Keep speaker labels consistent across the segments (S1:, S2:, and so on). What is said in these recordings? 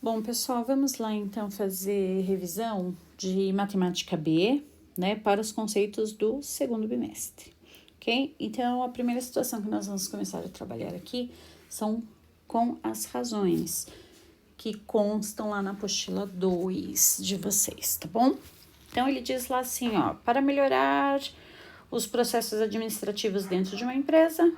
S1: Bom, pessoal, vamos lá então fazer revisão de matemática B, né, para os conceitos do segundo bimestre, ok? Então, a primeira situação que nós vamos começar a trabalhar aqui são com as razões que constam lá na apostila 2 de vocês, tá bom? Então, ele diz lá assim, ó, para melhorar os processos administrativos dentro de uma empresa,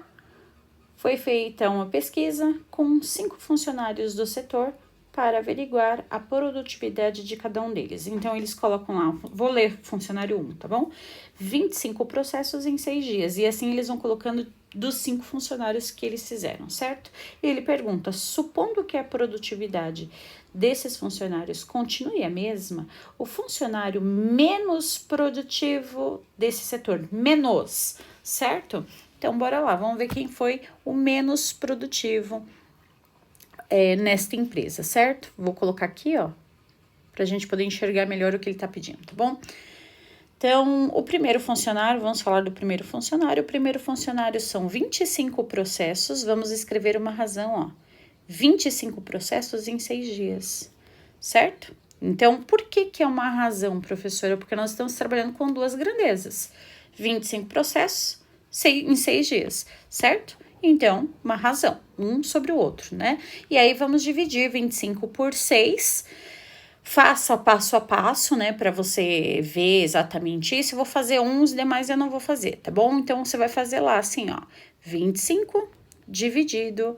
S1: foi feita uma pesquisa com 5 funcionários do setor para averiguar a produtividade de cada um deles. Então, eles colocam lá, vou ler funcionário 1, tá bom? 25 processos em 6 dias. E assim eles vão colocando dos 5 funcionários que eles fizeram, certo? E ele pergunta, supondo que a produtividade desses funcionários continue a mesma, o funcionário menos produtivo desse setor, menos, certo? Então, bora lá, vamos ver quem foi o menos produtivo nesta empresa, certo? Vou colocar aqui, ó, pra gente poder enxergar melhor o que ele tá pedindo, tá bom? Então, o primeiro funcionário, vamos falar do primeiro funcionário. O primeiro funcionário são 25 processos, vamos escrever uma razão, ó. 25 processos em 6 dias, certo? Então, por que é uma razão, professora? Porque nós estamos trabalhando com duas grandezas. 25 processos em 6 dias, certo? Então, uma razão, um sobre o outro, né? E aí, vamos dividir 25 por 6, faça passo a passo, né, para você ver exatamente isso. Eu vou fazer uns, demais eu não vou fazer, tá bom? Então, você vai fazer lá assim, ó, 25 dividido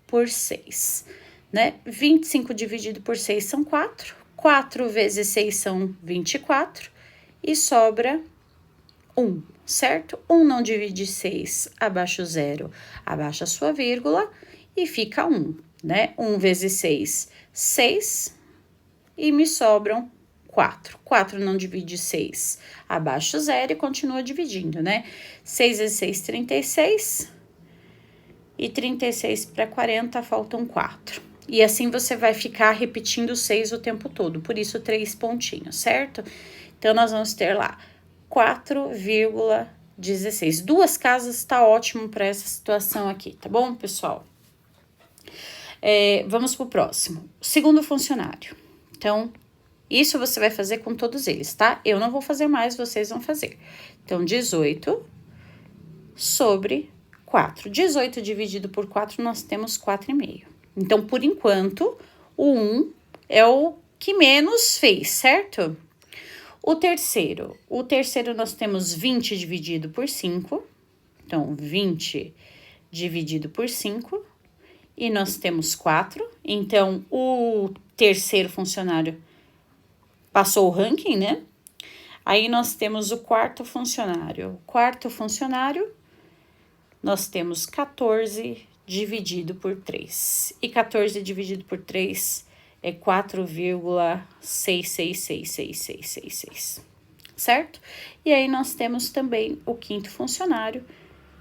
S1: por 6, né? 25 dividido por 6 são 4, 4 vezes 6 são 24 e sobra 1, certo? 1 não divide 6, abaixa o 0, abaixa a sua vírgula e fica 1, né? 1 vezes 6, 6 e me sobram 4. 4 não divide 6, abaixa o 0 e continua dividindo, né? 6 vezes 6, 36 e 36 para 40 faltam 4. E assim você vai ficar repetindo 6 o tempo todo, por isso 3 pontinhos, certo? Então, nós vamos ter lá 4,16. 2 casas tá ótimo para essa situação aqui, tá bom, pessoal? Vamos pro próximo. Segundo funcionário. Então, isso você vai fazer com todos eles, tá? Eu não vou fazer mais, vocês vão fazer. Então, 18 sobre 4. 18 dividido por 4, nós temos 4,5. Então, por enquanto, o 1 é o que menos fez, certo? O terceiro nós temos 20 dividido por 5. Então, 20 dividido por 5. E nós temos 4. Então, o terceiro funcionário passou o ranking, né? Aí, nós temos o quarto funcionário. O quarto funcionário, nós temos 14 dividido por 3. E 14 dividido por 3 é 4,666666, certo? E aí, nós temos também o quinto funcionário,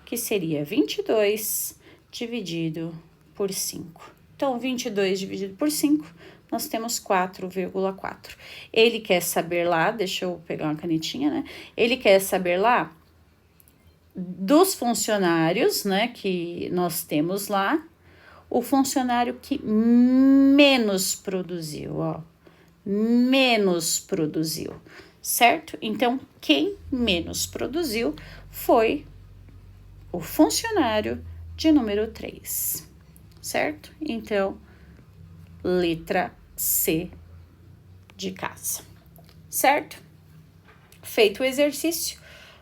S1: que seria 22 dividido por 5. Então, 22 dividido por 5, nós temos 4,4. Ele quer saber lá, deixa eu pegar uma canetinha, né? Ele quer saber lá dos funcionários, né, que nós temos lá, o funcionário que menos produziu, ó, menos produziu, certo? Então, quem menos produziu foi o funcionário de número 3, certo? Então, letra C de casa, certo? Feito o exercício,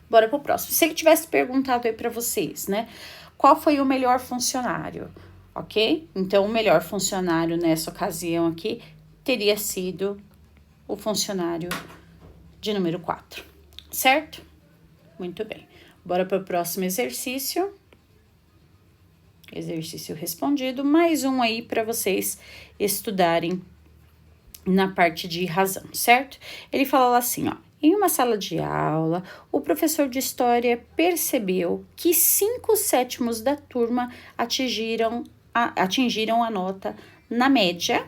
S1: bora pro próximo. Se ele tivesse perguntado aí para vocês, né, qual foi o melhor funcionário, ok? Então, o melhor funcionário nessa ocasião aqui teria sido o funcionário de número 4, certo? Muito bem. Bora pro próximo exercício. Exercício respondido. Mais um aí para vocês estudarem na parte de razão, certo? Ele fala assim, ó. Em uma sala de aula, o professor de história percebeu que 5/7 da turma atingiram a nota na média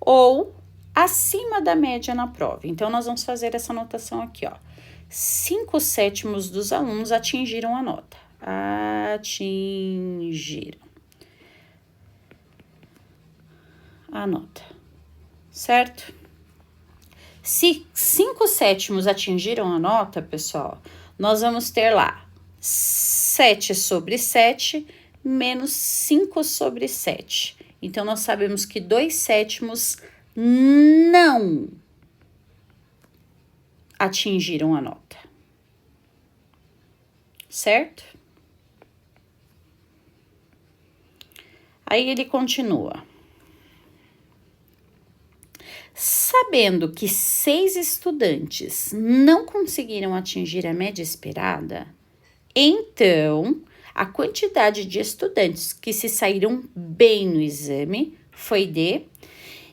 S1: ou acima da média na prova. Então, nós vamos fazer essa anotação aqui, ó. 5/7 dos alunos atingiram a nota. Atingiram a nota. certo? Se 5/7 atingiram a nota, pessoal, nós vamos ter lá 7/7 menos 5/7. Então, nós sabemos que 2/7 não atingiram a nota, certo? Aí ele continua. Sabendo que 6 estudantes não conseguiram atingir a média esperada, então a quantidade de estudantes que se saíram bem no exame foi de.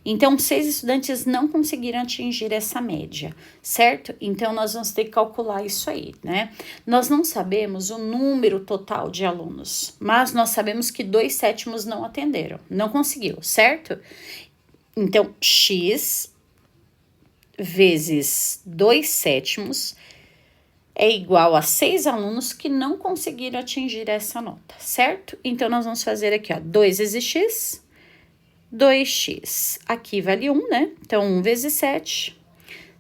S1: Então, 6 estudantes não conseguiram atingir essa média, certo? Então, nós vamos ter que calcular isso aí, né? Nós não sabemos o número total de alunos, mas nós sabemos que 2/7 não atenderam, não conseguiu, certo? Então, x vezes 2/7 é igual a 6 alunos que não conseguiram atingir essa nota, certo? Então, nós vamos fazer aqui, ó, 2 vezes x, 2x. Aqui vale 1, né? Então, 1 vezes 7,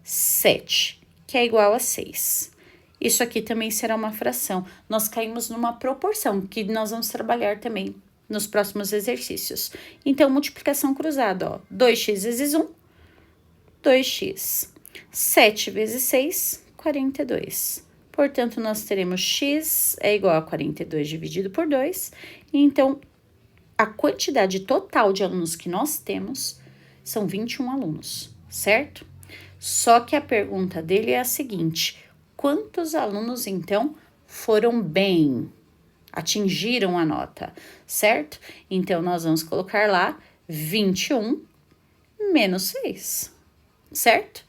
S1: 7, que é igual a 6. Isso aqui também será uma fração. Nós caímos numa proporção, que nós vamos trabalhar também nos próximos exercícios. Então, multiplicação cruzada, ó. 2x vezes 1, 2x. 7 vezes 6, 42. Portanto, nós teremos x é igual a 42 dividido por 2. Então, a quantidade total de alunos que nós temos são 21 alunos, certo? Só que a pergunta dele é a seguinte: quantos alunos, então, foram bem? Atingiram a nota, certo? Então, nós vamos colocar lá 21 menos 6, certo?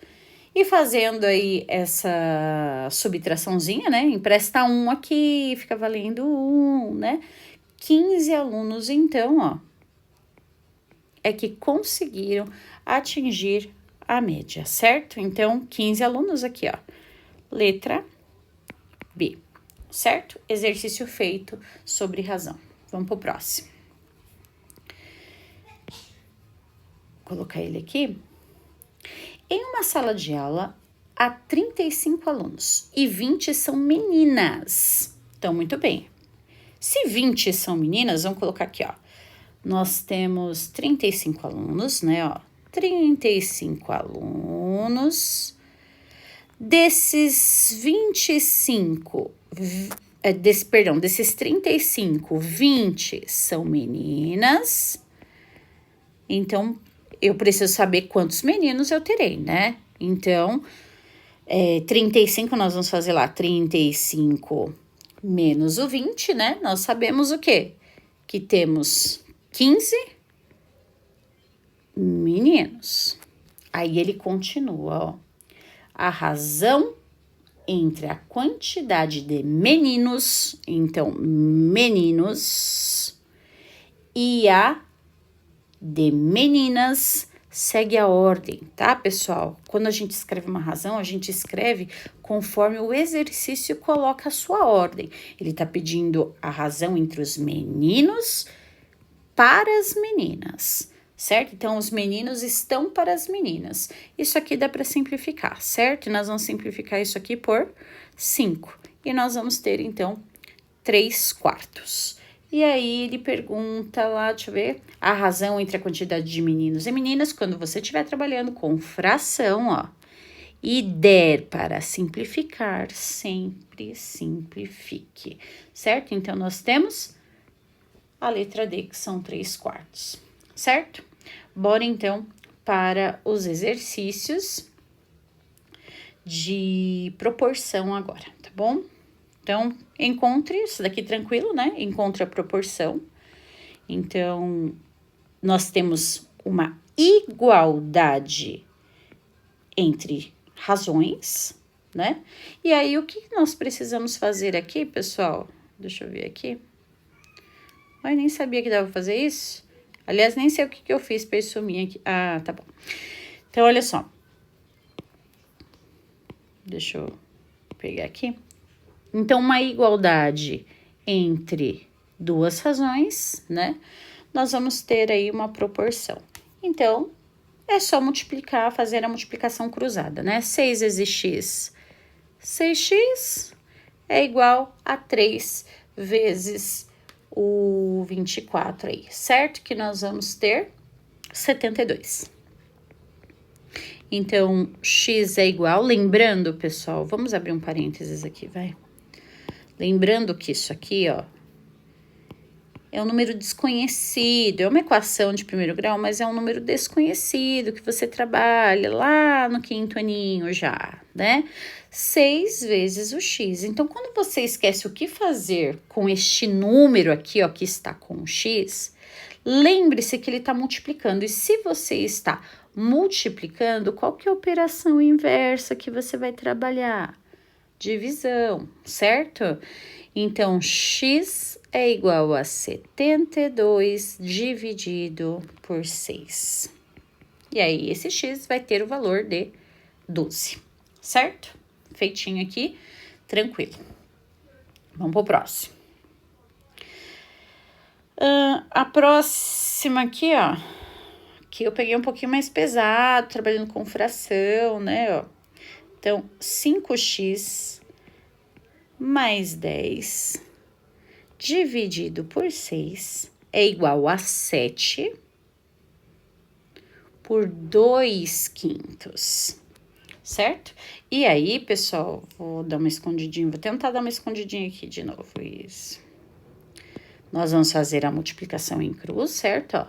S1: E fazendo aí essa subtraçãozinha, né? Empresta 1 aqui, fica valendo 1, né? 15 alunos, então, ó, é que conseguiram atingir a média, certo? Então, 15 alunos aqui, ó, letra B, certo? Exercício feito sobre razão. Vamos pro próximo. Vou colocar ele aqui. Em uma sala de aula, há 35 alunos e 20 são meninas. Então, muito bem. Se 20 são meninas, vamos colocar aqui, ó. Nós temos 35 alunos, né, ó. 35 alunos. Desses 25, desses 35, 20 são meninas. Então, eu preciso saber quantos meninos eu terei, né? Então, 35 nós vamos fazer lá, 35 menos o 20, né? Nós sabemos o quê? Que temos 15 meninos. Aí ele continua, ó. A razão entre a quantidade de meninos, então, meninos, e a de meninas segue a ordem, tá, pessoal? Quando a gente escreve uma razão, a gente escreve conforme o exercício coloca a sua ordem. Ele tá pedindo a razão entre os meninos para as meninas, certo? Então, os meninos estão para as meninas. Isso aqui dá para simplificar, certo? E nós vamos simplificar isso aqui por 5. E nós vamos ter, então, 3/4. E aí, ele pergunta lá, deixa eu ver, a razão entre a quantidade de meninos e meninas, quando você estiver trabalhando com fração, ó, e der para simplificar, sempre simplifique, certo? Então, nós temos a letra D, que são 3/4, certo? Bora, então, para os exercícios de proporção agora, tá bom? Então, encontre, isso daqui tranquilo, né? Encontre a proporção. Então, nós temos uma igualdade entre razões, né? E aí, o que nós precisamos fazer aqui, pessoal? Deixa eu ver aqui. Ai, nem sabia que dava pra fazer isso. Aliás, nem sei o que eu fiz pra isso sumir aqui. Ah, tá bom. Então, olha só. Deixa eu pegar aqui. Então, uma igualdade entre duas razões, né? Nós vamos ter aí uma proporção. Então, é só multiplicar, fazer a multiplicação cruzada, né? 6 vezes x, 6x é igual a 3 vezes o 24 aí, certo? Que nós vamos ter 72. Então, x é igual, lembrando, pessoal, vamos abrir um parênteses aqui, vai. Lembrando que isso aqui, ó, é um número desconhecido, é uma equação de primeiro grau, mas é um número desconhecido que você trabalha lá no quinto aninho já, né? 6 vezes o x. Então, quando você esquece o que fazer com este número aqui, ó, que está com o x, lembre-se que ele está multiplicando. E se você está multiplicando, qual que é a operação inversa que você vai trabalhar? Divisão, certo? Então, x é igual a 72 dividido por 6. E aí, esse x vai ter o valor de 12, certo? Feitinho aqui, tranquilo. Vamos pro próximo. A próxima aqui, ó, que eu peguei um pouquinho mais pesado, trabalhando com fração, né, ó. Então, 5x mais 10 dividido por 6 é igual a 7 por 2/5, certo? E aí, pessoal, vou dar uma escondidinha, vou tentar dar uma escondidinha aqui de novo, isso. Nós vamos fazer a multiplicação em cruz, certo? Ó,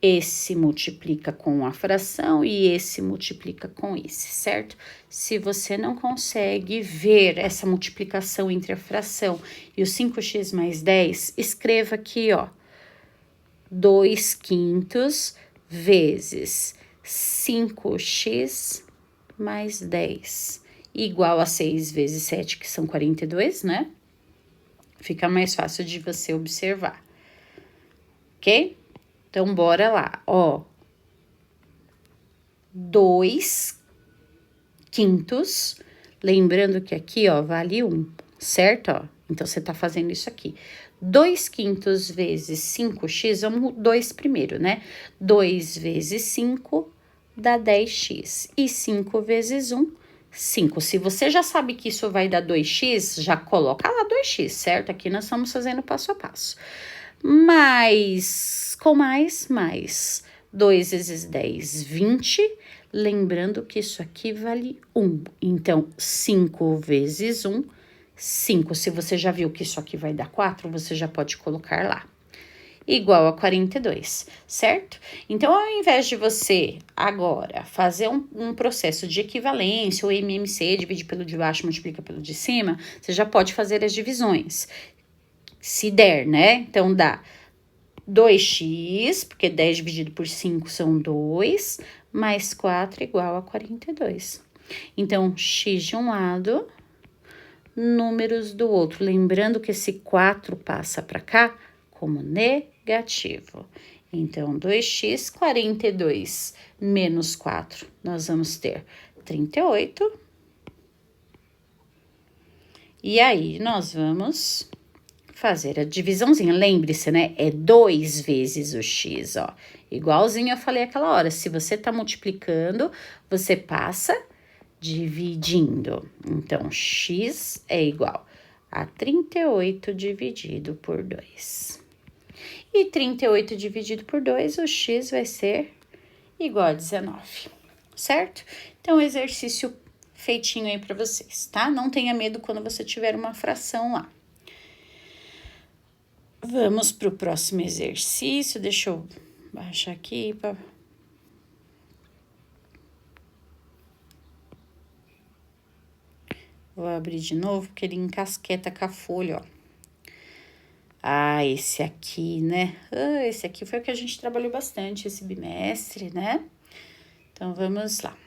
S1: esse multiplica com a fração e esse multiplica com esse, certo? Se você não consegue ver essa multiplicação entre a fração e o 5x mais 10, escreva aqui, ó, 2/5 vezes 5x mais 10, igual a 6 vezes 7, que são 42, né? Fica mais fácil de você observar, ok? Então, bora lá, ó. 2/5, lembrando que aqui, ó, vale 1, certo? Ó, então, você tá fazendo isso aqui. 2/5 vezes 5x, vamos 2 primeiro, né? 2 vezes 5 dá 10x. E 5 vezes 1, 5. Se você já sabe que isso vai dar 2x, já coloca lá 2x, certo? Aqui nós estamos fazendo passo a passo. Mais, com mais, 2 vezes 10, 20. Lembrando que isso aqui vale 1. Então, 5 vezes 1, 5. Se você já viu que isso aqui vai dar 4, você já pode colocar lá. Igual a 42, certo? Então, ao invés de você agora fazer um processo de equivalência, ou MMC, dividir pelo de baixo, multiplica pelo de cima, você já pode fazer as divisões. Se der, né? Então, dá 2x, porque 10 dividido por 5 são 2, mais 4 igual a 42. Então, x de um lado, números do outro. Lembrando que esse 4 passa para cá como negativo. Então, 2x, 42 menos 4, nós vamos ter 38. E aí, nós vamos fazer a divisãozinha. Lembre-se, né? É 2 vezes o x, ó. Igualzinho eu falei aquela hora. Se você tá multiplicando, você passa dividindo. Então, x é igual a 38 dividido por 2. E 38 dividido por 2, o x vai ser igual a 19, certo? Então, exercício feitinho aí para vocês, tá? Não tenha medo quando você tiver uma fração lá. Vamos para o próximo exercício. Deixa eu baixar aqui para... Vou abrir de novo, porque ele encasqueta com a folha, ó. Ah, esse aqui, né? Esse aqui foi o que a gente trabalhou bastante esse bimestre, né? Então, vamos lá.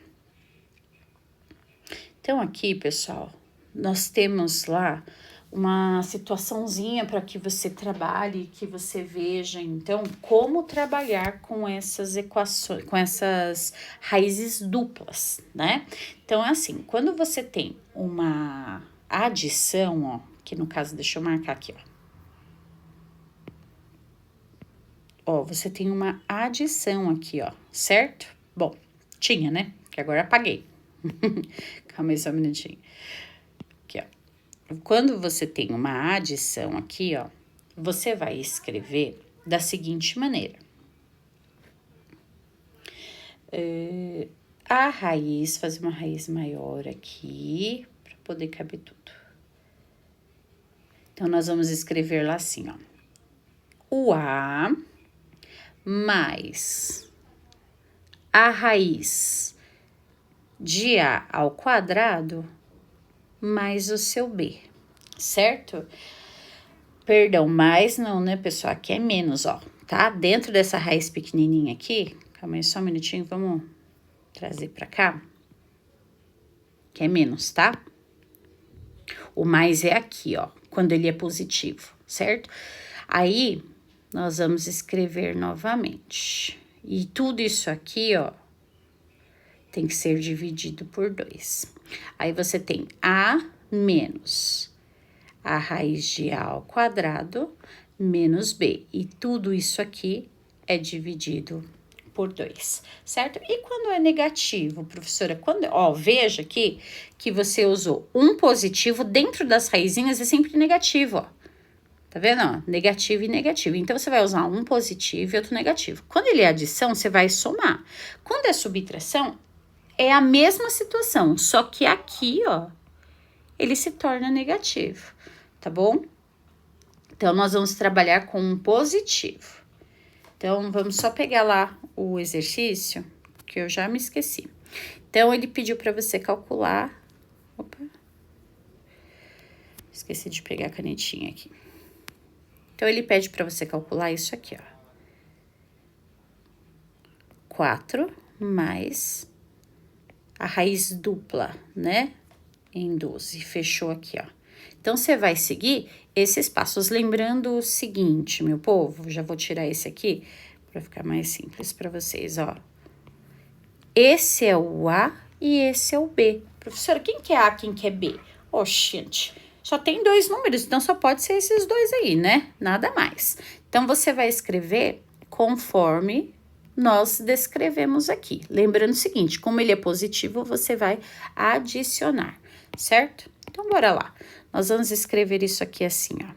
S1: Então, aqui, pessoal, nós temos lá uma situaçãozinha para que você trabalhe, que você veja, então, como trabalhar com essas equações, com essas raízes duplas, né? Então, é assim, quando você tem uma adição, ó, que no caso, deixa eu marcar aqui, ó. Ó, você tem uma adição aqui, ó, certo? Bom, tinha, né? Que agora apaguei. Calma aí só um minutinho. Aqui, ó. Quando você tem uma adição aqui, ó, você vai escrever da seguinte maneira. A raiz, fazer uma raiz maior aqui, para poder caber tudo. Então, nós vamos escrever lá assim, ó. O A mais a raiz de A ao quadrado mais o seu B, certo? Perdão, mais não, né, pessoal? Aqui é menos, ó, tá? Dentro dessa raiz pequenininha aqui, calma aí só um minutinho, vamos trazer pra cá, que é menos, tá? O mais é aqui, ó, quando ele é positivo, certo? Aí, nós vamos escrever novamente. E tudo isso aqui, ó, tem que ser dividido por 2. Aí, você tem A menos a raiz de A ao quadrado menos B. E tudo isso aqui é dividido por 2, certo? E quando é negativo, professora? Quando, ó, veja aqui que você usou um positivo dentro das raizinhas, é sempre negativo, ó. Tá vendo, ó? Negativo e negativo. Então, você vai usar um positivo e outro negativo. Quando ele é adição, você vai somar. Quando é subtração, é a mesma situação, só que aqui, ó, ele se torna negativo, tá bom? Então, nós vamos trabalhar com um positivo. Então, vamos só pegar lá o exercício, que eu já me esqueci. Então, ele pediu para você calcular... Opa! Esqueci de pegar a canetinha aqui. Então, ele pede para você calcular isso aqui, ó. 4 mais a raiz dupla, né? Em 12. Fechou aqui, ó. Então, você vai seguir esses passos. Lembrando o seguinte, meu povo, já vou tirar esse aqui para ficar mais simples para vocês, ó. Esse é o A e esse é o B. Professora, quem que é A, quem que é B? Oxente, só tem 2 números, então só pode ser esses 2 aí, né? Nada mais. Então, você vai escrever conforme nós descrevemos aqui. Lembrando o seguinte, como ele é positivo, você vai adicionar, certo? Então, bora lá. Nós vamos escrever isso aqui assim, ó.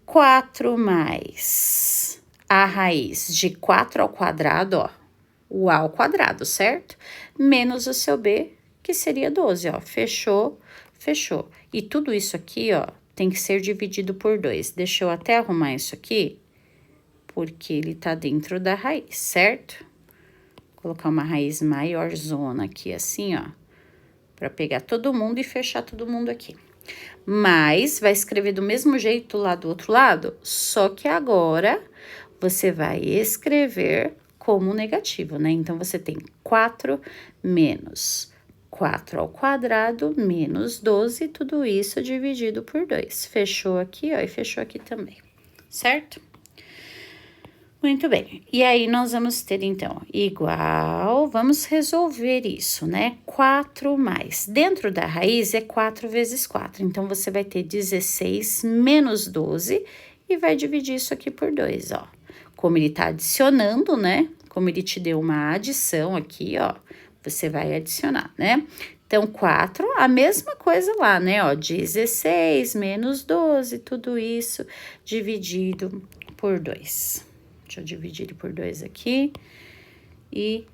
S1: 4 mais a raiz de 4 ao quadrado, ó. O A ao quadrado, certo? Menos o seu B, que seria 12, ó. Fechou, fechou. E tudo isso aqui, ó, tem que ser dividido por 2. Deixa eu até arrumar isso aqui, porque ele tá dentro da raiz, certo? Vou colocar uma raiz maior zona aqui, assim, ó, para pegar todo mundo e fechar todo mundo aqui. Mas vai escrever do mesmo jeito lá do outro lado, só que agora você vai escrever como negativo, né? Então, você tem 4 menos 4 ao quadrado menos 12, tudo isso dividido por 2. Fechou aqui, ó, e fechou aqui também, certo? Muito bem, e aí nós vamos ter, então, igual, vamos resolver isso, né? 4 mais, dentro da raiz é 4 vezes 4, então, você vai ter 16 menos 12 e vai dividir isso aqui por 2, ó. Como ele tá adicionando, né? Como ele te deu uma adição aqui, ó, você vai adicionar, né? Então, 4, a mesma coisa lá, né? Ó, 16 menos 12, tudo isso dividido por 2. Deixa eu dividir ele por 2 aqui e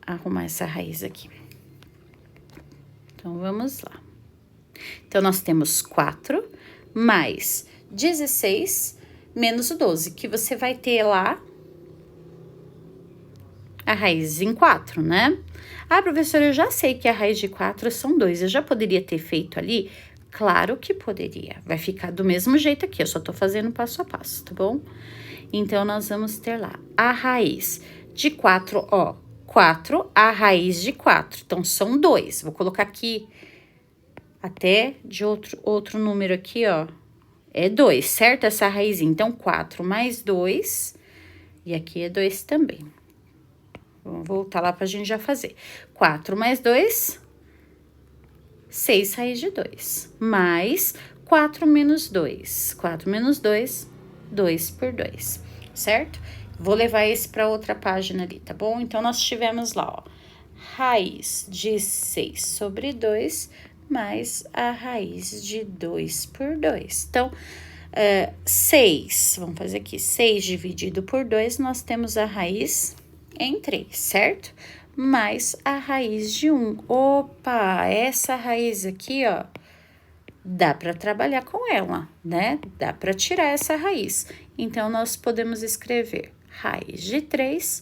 S1: arrumar essa raiz aqui. Então, vamos lá. Então, nós temos 4 mais 16 menos o 12, que você vai ter lá a raiz em 4, né? Ah, professora, eu já sei que a raiz de 4 são 2. Eu já poderia ter feito ali? Claro que poderia. Vai ficar do mesmo jeito aqui, eu só tô fazendo passo a passo, tá bom? Então, nós vamos ter lá a raiz de 4, ó, 4, a raiz de 4. Então, são 2. Vou colocar aqui até de outro número aqui, ó. É 2, certo? Essa raiz. Então, 4 mais 2. E aqui é 2 também. Vamos voltar lá pra gente já fazer. 4 mais 2, 6 raiz de 2. Mais 4 menos 2. 4 menos 2, 2 por 2, certo? Vou levar esse para outra página ali, tá bom? Então, nós tivemos lá, ó, raiz de 6 sobre 2 mais a raiz de 2 por 2. Então, 6, vamos fazer aqui, 6 dividido por 2, nós temos a raiz em 3, certo? Mais a raiz de 1. Opa, essa raiz aqui, ó, dá para trabalhar com ela, né? Dá para tirar essa raiz. Então, nós podemos escrever raiz de 3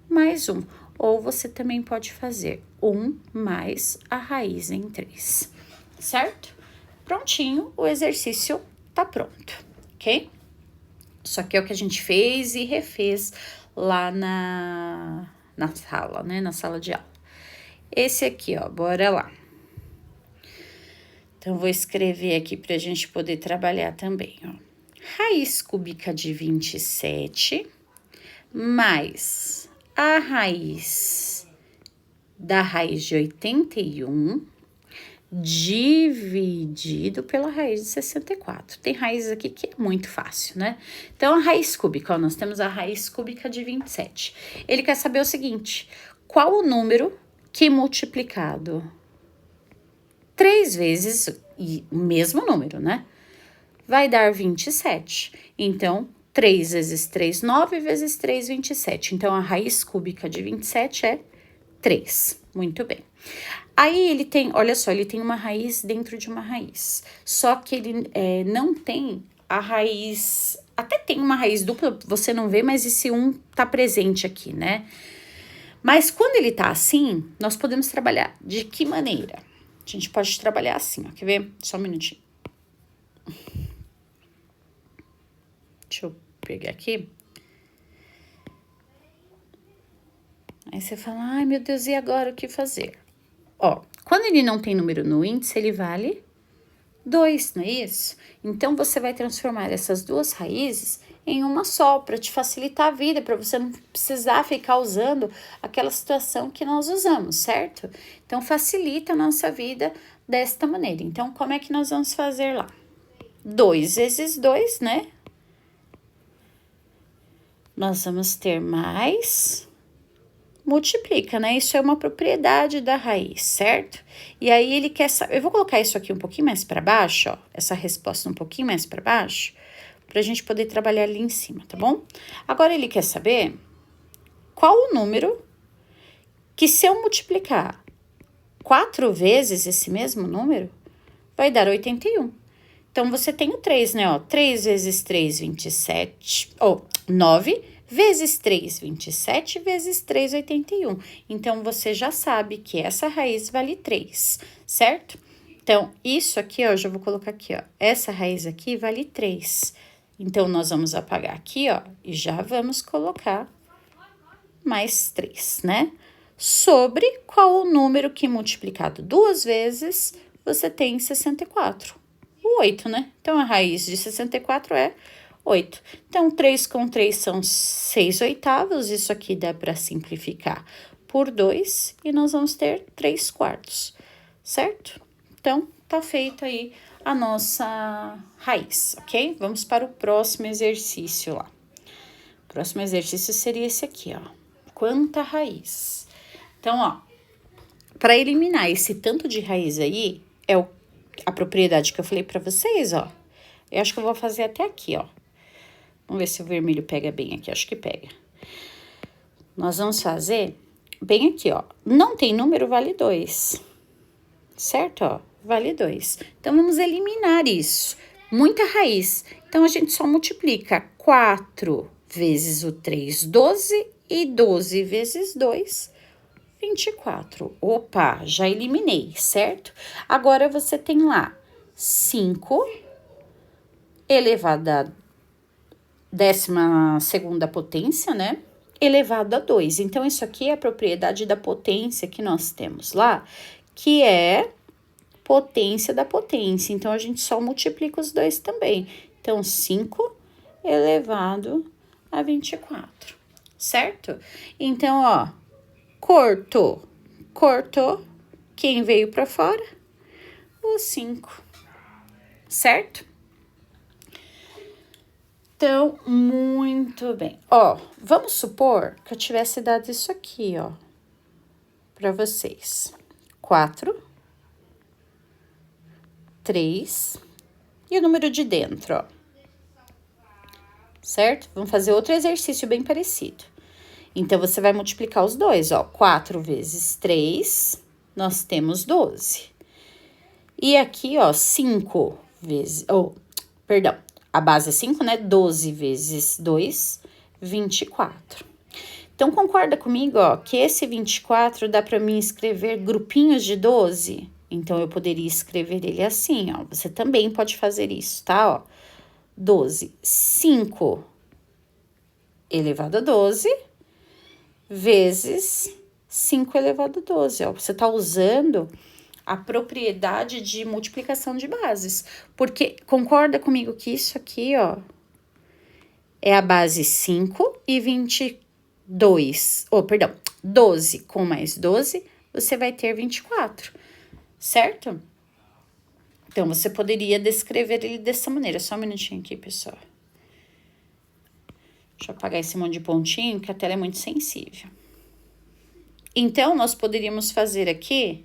S1: mais 1. Ou você também pode fazer 1 mais a raiz em 3, certo? Prontinho, o exercício tá pronto, ok? Isso aqui é o que a gente fez e refez lá na sala, né? Na sala de aula. Esse aqui, ó, bora lá. Então, vou escrever aqui pra gente poder trabalhar também, ó. Raiz cúbica de 27 mais a raiz da raiz de 81 dividido pela raiz de 64. Tem raiz aqui que é muito fácil, né? Então, a raiz cúbica, ó, nós temos a raiz cúbica de 27. Ele quer saber o seguinte, qual o número que multiplicado 3 vezes, e o mesmo número, né? Vai dar 27. Então, 3 vezes 3, 9 vezes 3, 27. Então, a raiz cúbica de 27 é 3. Muito bem. Aí, ele tem, olha só, ele tem uma raiz dentro de uma raiz. Só que ele não tem a raiz... Até tem uma raiz dupla, você não vê, mas esse 1 tá presente aqui, né? Mas quando ele tá assim, nós podemos trabalhar de que maneira? A gente pode trabalhar assim, ó. Quer ver? Só um minutinho. Deixa eu pegar aqui. Aí você fala, ai meu Deus, e agora o que fazer? Ó, quando ele não tem número no índice, ele vale 2, não é isso? Então, você vai transformar essas duas raízes em uma só, para te facilitar a vida, para você não precisar ficar usando aquela situação que nós usamos, certo? Então, facilita a nossa vida desta maneira. Então, como é que nós vamos fazer lá? 2 vezes 2, né? Nós vamos ter mais, multiplica, né? Isso é uma propriedade da raiz, certo? E aí, ele quer saber... Eu vou colocar isso aqui um pouquinho mais para baixo, ó. Essa resposta um pouquinho mais para baixo, pra gente poder trabalhar ali em cima, tá bom? Agora, ele quer saber qual o número que, se eu multiplicar 4 vezes esse mesmo número, vai dar 81. Então, você tem o 3, né? Ó, 3 vezes 3, 27. Ou, 9 vezes 3, 27, vezes 3, 81. Então, você já sabe que essa raiz vale 3, certo? Então, isso aqui, ó, eu já vou colocar aqui, ó. Essa raiz aqui vale 3. Então, nós vamos apagar aqui, ó, e já vamos colocar mais 3, né? Sobre qual o número que multiplicado 2 vezes você tem 64. O 8, né? Então, a raiz de 64 é 8. Então, 3 com 3 são 6 oitavos. Isso aqui dá para simplificar por 2 e nós vamos ter 3 quartos, certo? Então, tá feito aí a nossa raiz, ok? Vamos para o próximo exercício lá. O próximo exercício seria esse aqui, ó. Quanta raiz? Então, ó, para eliminar esse tanto de raiz aí, é a propriedade que eu falei para vocês, ó. Eu acho que eu vou fazer até aqui, ó. Vamos ver se o vermelho pega bem aqui, acho que pega. Nós vamos fazer bem aqui, ó. Não tem número, vale 2. Certo, ó? Vale 2. Então, vamos eliminar isso. Muita raiz. Então, a gente só multiplica 4 vezes o 3, 12. E 12 vezes 2, 24. Opa, já eliminei, certo? Agora, você tem lá 5 elevado à 12ª potência, né? Elevado a 2. Então, isso aqui é a propriedade da potência que nós temos lá, que é potência da potência. Então, a gente só multiplica os dois também. Então, 5 elevado a 24, certo? Então, ó, cortou. Quem veio para fora? O 5, certo? Então, muito bem. Ó, vamos supor que eu tivesse dado isso aqui, ó, para vocês. 4, 3 e o número de dentro, ó. Certo? Vamos fazer outro exercício bem parecido. Então, você vai multiplicar os dois, ó. 4 vezes 3, nós temos 12. E aqui, ó, 5 vezes... perdão, a base é 5, né? 12 vezes 2, 24. Então, concorda comigo, ó, que esse 24 dá para mim escrever grupinhos de 12? Então, eu poderia escrever ele assim, ó. Você também pode fazer isso, tá? Ó, 12, 5 elevado a 12, vezes 5 elevado a 12, ó. Você tá usando a propriedade de multiplicação de bases. Porque, concorda comigo que isso aqui, ó, é a base 5 e 22. Perdão, 12 com mais 12, você vai ter 24, certo? Então, você poderia descrever ele dessa maneira. Só um minutinho aqui, pessoal. Deixa eu apagar esse monte de pontinho, que a tela é muito sensível. Então, nós poderíamos fazer aqui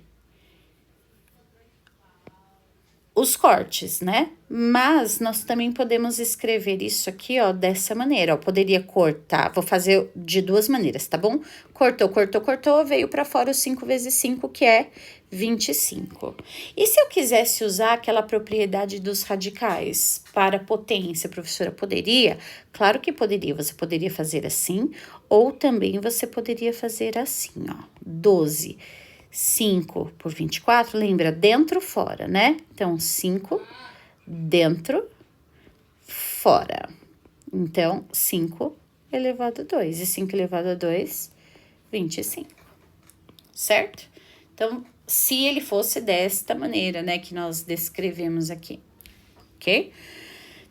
S1: os cortes, né? Mas nós também podemos escrever isso aqui, ó, dessa maneira, ó. Poderia cortar, vou fazer de duas maneiras, tá bom? Cortou, cortou, cortou, veio pra fora o 5 vezes 5, que é 25. E se eu quisesse usar aquela propriedade dos radicais para potência, professora, poderia? Claro que poderia, você poderia fazer assim, ou também você poderia fazer assim, ó, 12. 5 por 24, lembra? Dentro, fora, né? Então, 5 dentro, fora. Então, 5 elevado a 2. E 5 elevado a 2, 25. Certo? Então, se ele fosse desta maneira, né, que nós descrevemos aqui. Ok?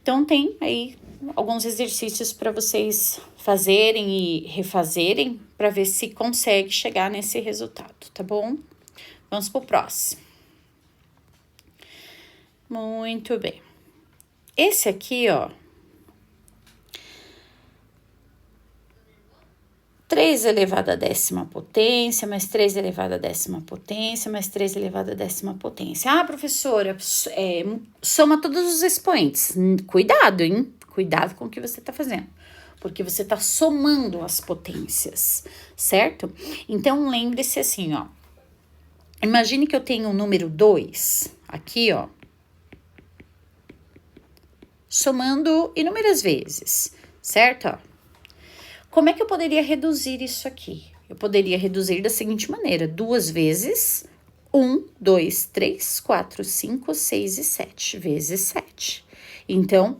S1: Então, tem aí alguns exercícios para vocês fazerem e refazerem para ver se consegue chegar nesse resultado, tá bom? Vamos pro próximo. Muito bem. Esse aqui, ó. 3 elevado à 10ª potência, mais 3 elevado à 10ª potência, mais 3 elevado à 10ª potência. Ah, professora, soma todos os expoentes. Cuidado, hein? Cuidado com o que você tá fazendo. Porque você tá somando as potências, certo? Então, lembre-se assim, ó. Imagine que eu tenho o número 2 aqui, ó. Somando inúmeras vezes, certo? Ó. Como é que eu poderia reduzir isso aqui? Eu poderia reduzir da seguinte maneira: 2 vezes 1, 2, 3, 4, 5, 6 e 7, vezes 7. Então,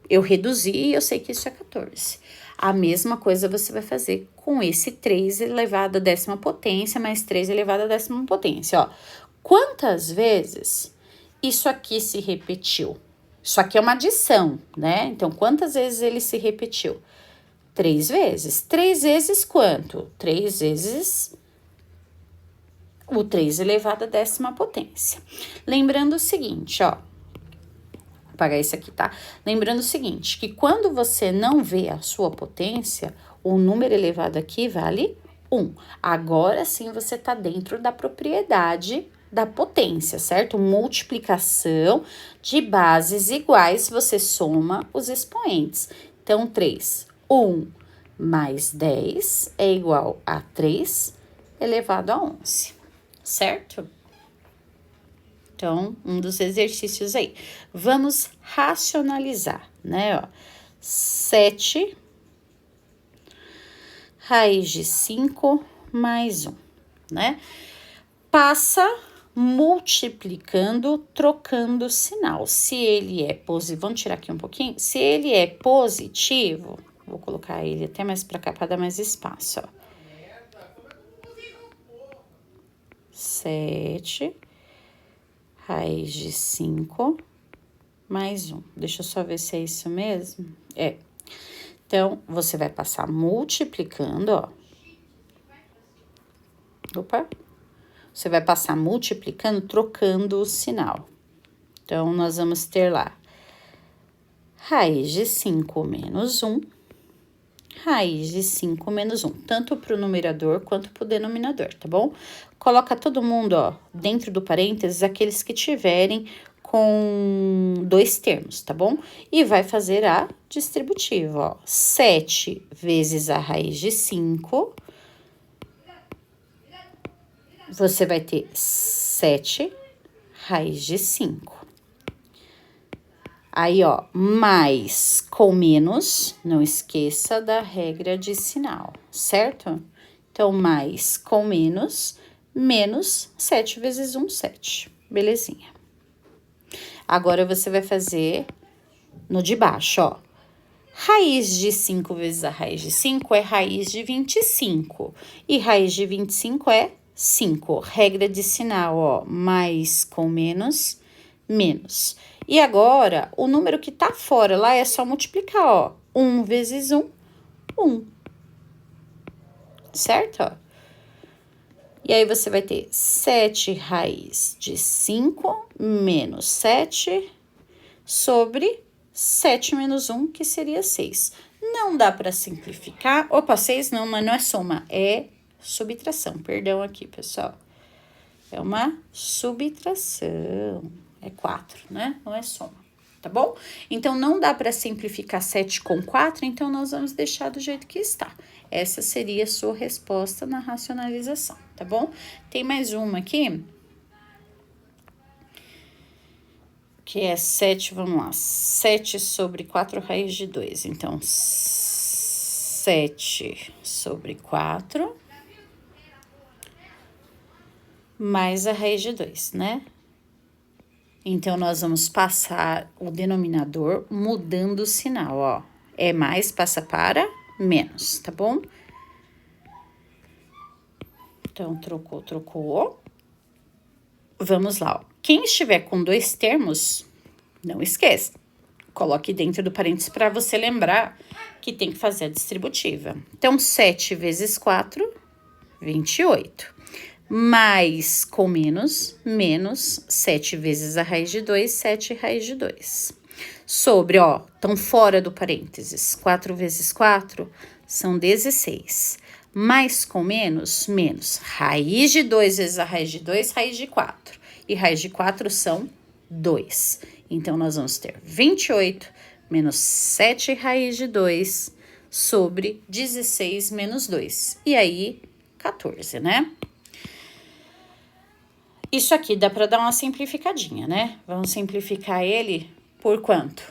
S1: eu reduzi e eu sei que isso é 14. A mesma coisa você vai fazer com esse 3 elevado à 10ª potência, mais 3 elevado à 10ª potência, ó. Quantas vezes isso aqui se repetiu? Isso aqui é uma adição, né? Então, quantas vezes ele se repetiu? 3 vezes. 3 vezes quanto? 3 vezes o 3 elevado à 10ª potência. Lembrando o seguinte, ó. Vou apagar isso aqui, tá? Lembrando o seguinte, que quando você não vê a sua potência, o número elevado aqui vale 1. Agora sim você tá dentro da propriedade da potência, certo? Multiplicação de bases iguais, você soma os expoentes. Então, 3, 1 mais 10 é igual a 3 elevado a 11, certo? Então, um dos exercícios aí. Vamos racionalizar, né? Ó, 7 raiz de 5 mais 1, né? Passa multiplicando, trocando sinal. Se ele é positivo, vamos tirar aqui um pouquinho. Se ele é positivo, vou colocar ele até mais pra cá para dar mais espaço, ó. 7 raiz de 5 mais 1. Deixa eu só ver se é isso mesmo. É. Então, você vai passar multiplicando, ó. Opa. Você vai passar multiplicando, trocando o sinal. Então, nós vamos ter lá raiz de 5 menos 1, raiz de 5 menos 1, tanto para o numerador quanto para o denominador, tá bom? Coloca todo mundo, ó, dentro do parênteses, aqueles que tiverem com 2 termos, tá bom? E vai fazer a distributiva, ó. 7 vezes a raiz de 5, você vai ter 7 raiz de 5. Aí, ó, mais com menos, não esqueça da regra de sinal, certo? Então, mais com menos, menos 7 vezes 1, 7. Belezinha. Agora, você vai fazer no de baixo, ó. Raiz de 5 vezes a raiz de 5 é raiz de 25. E raiz de 25 é 5. Regra de sinal, ó, mais com menos, menos. E agora, o número que tá fora lá é só multiplicar, ó. 1 vezes 1, 1. Certo? Ó. E aí, você vai ter 7 raiz de 5 menos 7 sobre 7 menos 1, que seria 6. Não dá para simplificar. Opa, 6 não, mas não é soma, é subtração. Perdão aqui, pessoal. É uma subtração. É 4, né? Não é soma, tá bom? Então, não dá para simplificar 7 com 4, então nós vamos deixar do jeito que está. Essa seria a sua resposta na racionalização, tá bom? Tem mais uma aqui, que é 7, vamos lá, 7 sobre 4 raiz de 2. Então, 7 sobre 4, mais a raiz de 2, né? Então, nós vamos passar o denominador mudando o sinal, ó. É mais, passa para menos, tá bom? Então, trocou, trocou. Vamos lá, ó. Quem estiver com 2 termos, não esqueça. Coloque dentro do parênteses para você lembrar que tem que fazer a distributiva. Então, 7 vezes 4, 28. Mais com menos, menos 7 vezes a raiz de 2, 7 raiz de 2. Sobre, ó, estão fora do parênteses, 4 vezes 4 são 16. Mais com menos, menos. Raiz de 2 vezes a raiz de 2, raiz de 4. E raiz de 4 são 2. Então, nós vamos ter 28 menos 7 raiz de 2 sobre 16 menos 2. E aí, 14, né? Isso aqui dá para dar uma simplificadinha, né? Vamos simplificar ele por quanto?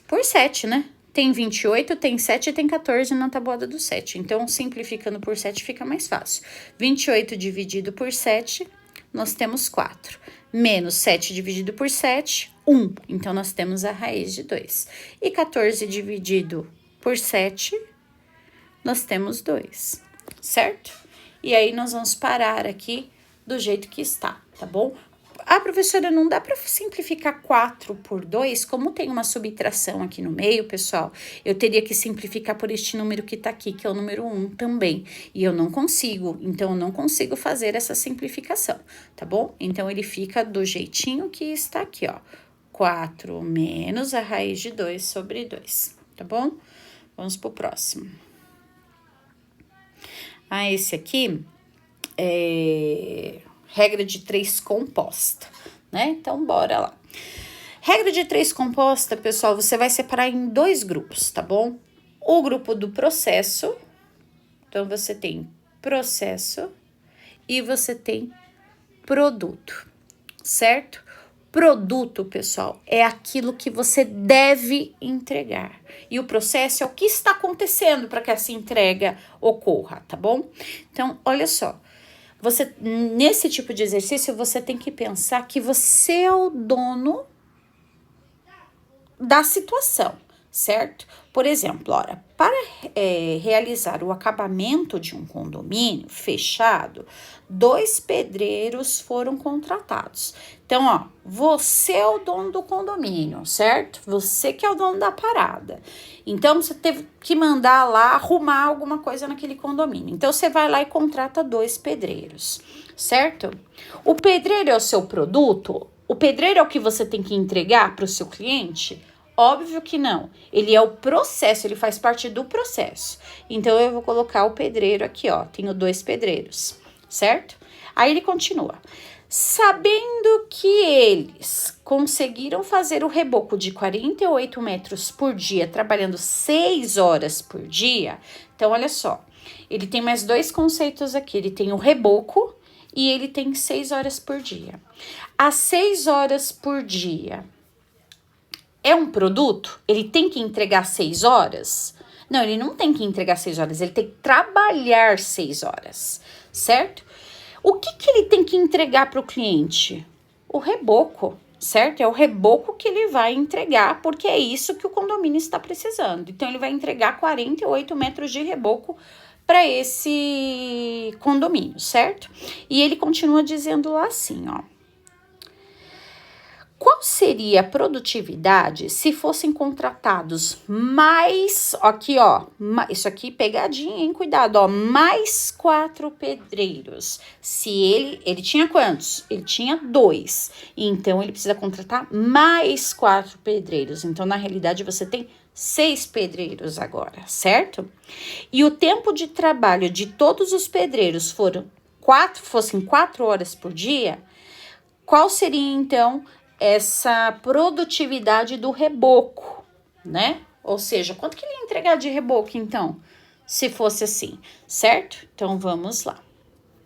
S1: Por 7, né? Tem 28, tem 7 e tem 14 na tabuada do 7. Então, simplificando por 7 fica mais fácil. 28 dividido por 7, nós temos 4. Menos 7 dividido por 7, 1. Então, nós temos a raiz de 2. E 14 dividido por 7, nós temos 2, certo? E aí, nós vamos parar aqui do jeito que está, tá bom? Ah, professora, não dá para simplificar 4 por 2? Como tem uma subtração aqui no meio, pessoal, eu teria que simplificar por este número que tá aqui, que é o número 1 também. E eu não consigo, então eu não consigo fazer essa simplificação, tá bom? Então, ele fica do jeitinho que está aqui, ó. 4 menos a raiz de 2 sobre 2, tá bom? Vamos pro próximo. Ah, esse aqui é regra de 3 composta, né? Então, bora lá. Regra de 3 composta, pessoal, você vai separar em 2 grupos, tá bom? O grupo do processo, então, você tem processo e você tem produto, certo? Produto, pessoal, é aquilo que você deve entregar. E o processo é o que está acontecendo para que essa entrega ocorra, tá bom? Então, olha só. Você, nesse tipo de exercício, você tem que pensar que você é o dono da situação, certo? Por exemplo, olha, para realizar o acabamento de um condomínio fechado, 2 pedreiros foram contratados. Então, ó, você é o dono do condomínio, certo? Você que é o dono da parada. Então, você teve que mandar lá arrumar alguma coisa naquele condomínio. Então, você vai lá e contrata 2 pedreiros, certo? O pedreiro é o seu produto? O pedreiro é o que você tem que entregar para o seu cliente? Óbvio que não. Ele é o processo, ele faz parte do processo. Então, eu vou colocar o pedreiro aqui, ó. Tenho 2 pedreiros, certo? Aí ele continua. Sabendo que eles conseguiram fazer o reboco de 48 metros por dia, trabalhando 6 horas por dia. Então, olha só. Ele tem mais 2 conceitos aqui. Ele tem o reboco e ele tem 6 horas por dia. As 6 horas por dia é um produto? Ele tem que entregar 6 horas? Não, ele não tem que entregar 6 horas, ele tem que trabalhar 6 horas, certo? O que ele tem que entregar para o cliente? O reboco, certo? É o reboco que ele vai entregar, porque é isso que o condomínio está precisando. Então, ele vai entregar 48 metros de reboco para esse condomínio, certo? E ele continua dizendo lá assim, ó. Qual seria a produtividade se fossem contratados mais, aqui ó, isso aqui pegadinha, hein, cuidado, ó, mais 4 pedreiros. Se ele tinha quantos? Ele tinha 2, então ele precisa contratar mais 4 pedreiros. Então, na realidade, você tem 6 pedreiros agora, certo? E o tempo de trabalho de todos os pedreiros fossem 4 horas por dia, qual seria, então, essa produtividade do reboco, né? Ou seja, quanto que ele ia entregar de reboco, então, se fosse assim, certo? Então, vamos lá.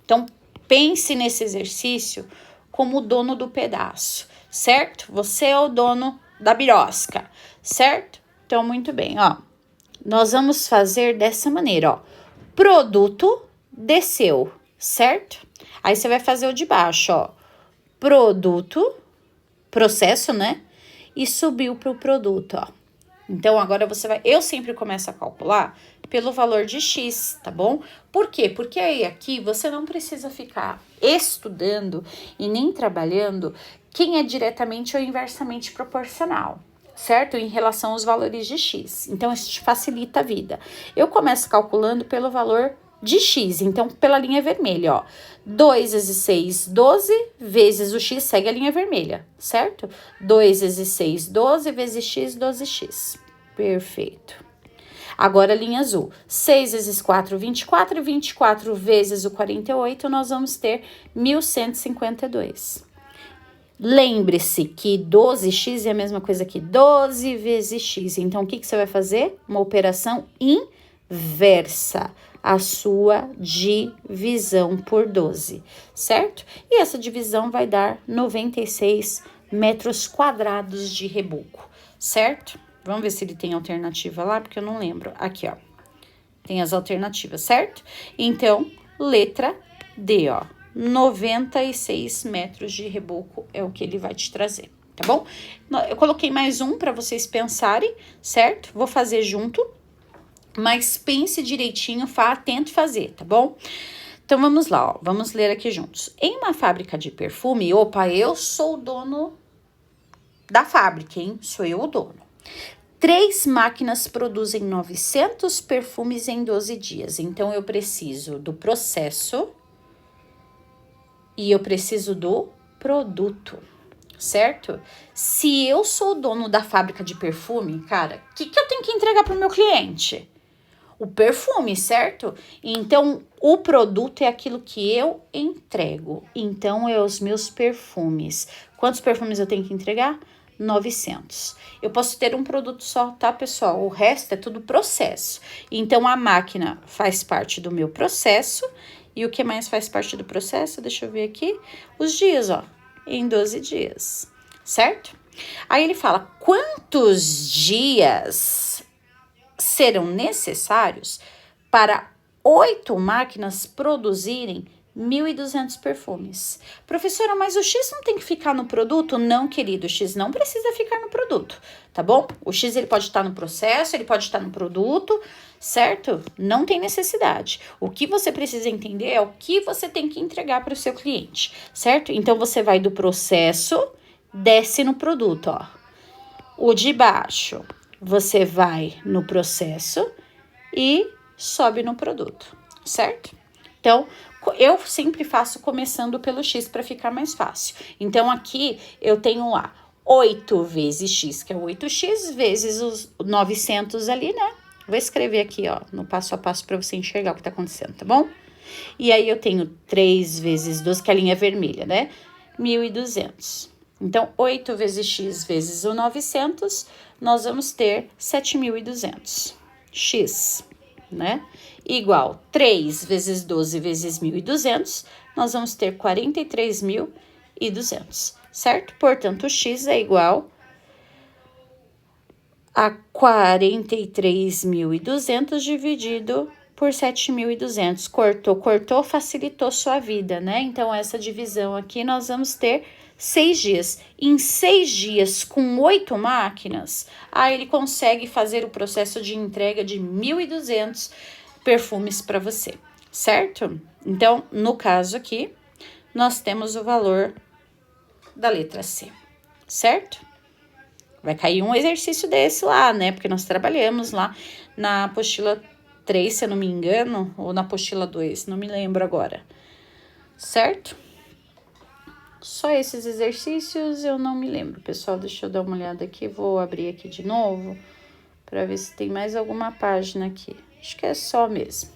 S1: Então, pense nesse exercício como o dono do pedaço, certo? Você é o dono da birosca, certo? Então, muito bem, ó. Nós vamos fazer dessa maneira, ó. Produto desceu, certo? Aí, você vai fazer o de baixo, ó. Produto, processo, né? E subiu para o produto, ó. Então, agora você vai... Eu sempre começo a calcular pelo valor de X, tá bom? Por quê? Porque aí aqui você não precisa ficar estudando e nem trabalhando quem é diretamente ou inversamente proporcional, certo? Em relação aos valores de X. Então, isso te facilita a vida. Eu começo calculando pelo valor de X, então, pela linha vermelha, ó. 2 vezes 6, 12, vezes o X, segue a linha vermelha, certo? 2 vezes 6, 12, vezes X, 12X. Perfeito. Agora, a linha azul. 6 vezes 4, 24, e 24 vezes o 48, nós vamos ter 1.152. Lembre-se que 12x é a mesma coisa que 12 vezes x. Então, o que você vai fazer? Uma operação inversa. A sua divisão por 12, certo? E essa divisão vai dar 96 metros quadrados de reboco, certo? Vamos ver se ele tem alternativa lá, porque eu não lembro. Aqui, ó. Tem as alternativas, certo? Então, letra D, ó. 96 metros de reboco é o que ele vai te trazer, tá bom? Eu coloquei mais um para vocês pensarem, certo? Vou fazer junto. Mas pense direitinho, tente fazer, tá bom? Então, vamos lá, ó. Vamos ler aqui juntos. Em uma fábrica de perfume, opa, eu sou o dono da fábrica, hein? Sou eu o dono. 3 máquinas produzem 900 perfumes em 12 dias. Então, eu preciso do processo e eu preciso do produto, certo? Se eu sou o dono da fábrica de perfume, cara, o que eu tenho que entregar para o meu cliente? O perfume, certo? Então, o produto é aquilo que eu entrego. Então, é os meus perfumes. Quantos perfumes eu tenho que entregar? 900. Eu posso ter um produto só, tá, pessoal? O resto é tudo processo. Então, a máquina faz parte do meu processo. E o que mais faz parte do processo? Deixa eu ver aqui. Os dias, ó. Em 12 dias, certo? Aí, ele fala, quantos dias serão necessários para 8 máquinas produzirem 1.200 perfumes. Professora, mas o X não tem que ficar no produto? Não, querido, o X não precisa ficar no produto, tá bom? O X ele pode estar no processo, ele pode estar no produto, certo? Não tem necessidade. O que você precisa entender é o que você tem que entregar para o seu cliente, certo? Então, você vai do processo, desce no produto, ó. O de baixo, você vai no processo e sobe no produto, certo? Então, eu sempre faço começando pelo X para ficar mais fácil. Então, aqui eu tenho lá 8 vezes x, que é 8x, vezes os 900 ali, né? Vou escrever aqui, ó, no passo a passo para você enxergar o que tá acontecendo, tá bom? E aí, eu tenho 3 vezes 12, que é a linha vermelha, né? 1.200. Então, 8 vezes x vezes o 900, nós vamos ter 7.200. X, né? Igual 3 vezes 12 vezes 1.200, nós vamos ter 43.200, certo? Portanto, x é igual a 43.200 dividido por 7.200. Cortou, facilitou sua vida, né? Então, essa divisão aqui, nós vamos ter 6 dias. Em 6 dias, com 8 máquinas, aí ele consegue fazer o processo de entrega de 1.200 perfumes para você, certo? Então, no caso aqui, nós temos o valor da letra C, certo? Vai cair um exercício desse lá, né? Porque nós trabalhamos lá na apostila 3, se eu não me engano, ou na apostila 2, não me lembro agora, certo? Só esses exercícios eu não me lembro, pessoal. Deixa eu dar uma olhada aqui, vou abrir aqui de novo para ver se tem mais alguma página aqui. Acho que é só mesmo.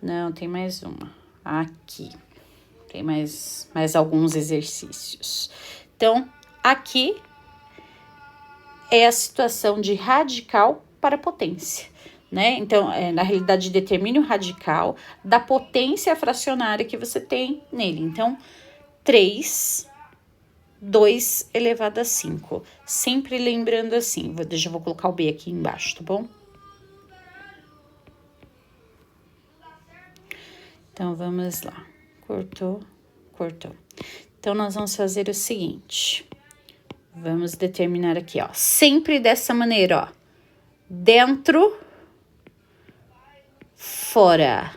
S1: Não, tem mais uma. Aqui. Tem mais alguns exercícios. Então, aqui é a situação de radical para potência, né? Então, na realidade, determine o radical da potência fracionária que você tem nele. Então, 3, 2 elevado a 5. Sempre lembrando assim, eu vou colocar o B aqui embaixo, tá bom? Então, vamos lá. Cortou. Então, nós vamos fazer o seguinte. Vamos determinar aqui, ó. Sempre dessa maneira, ó. Dentro, fora.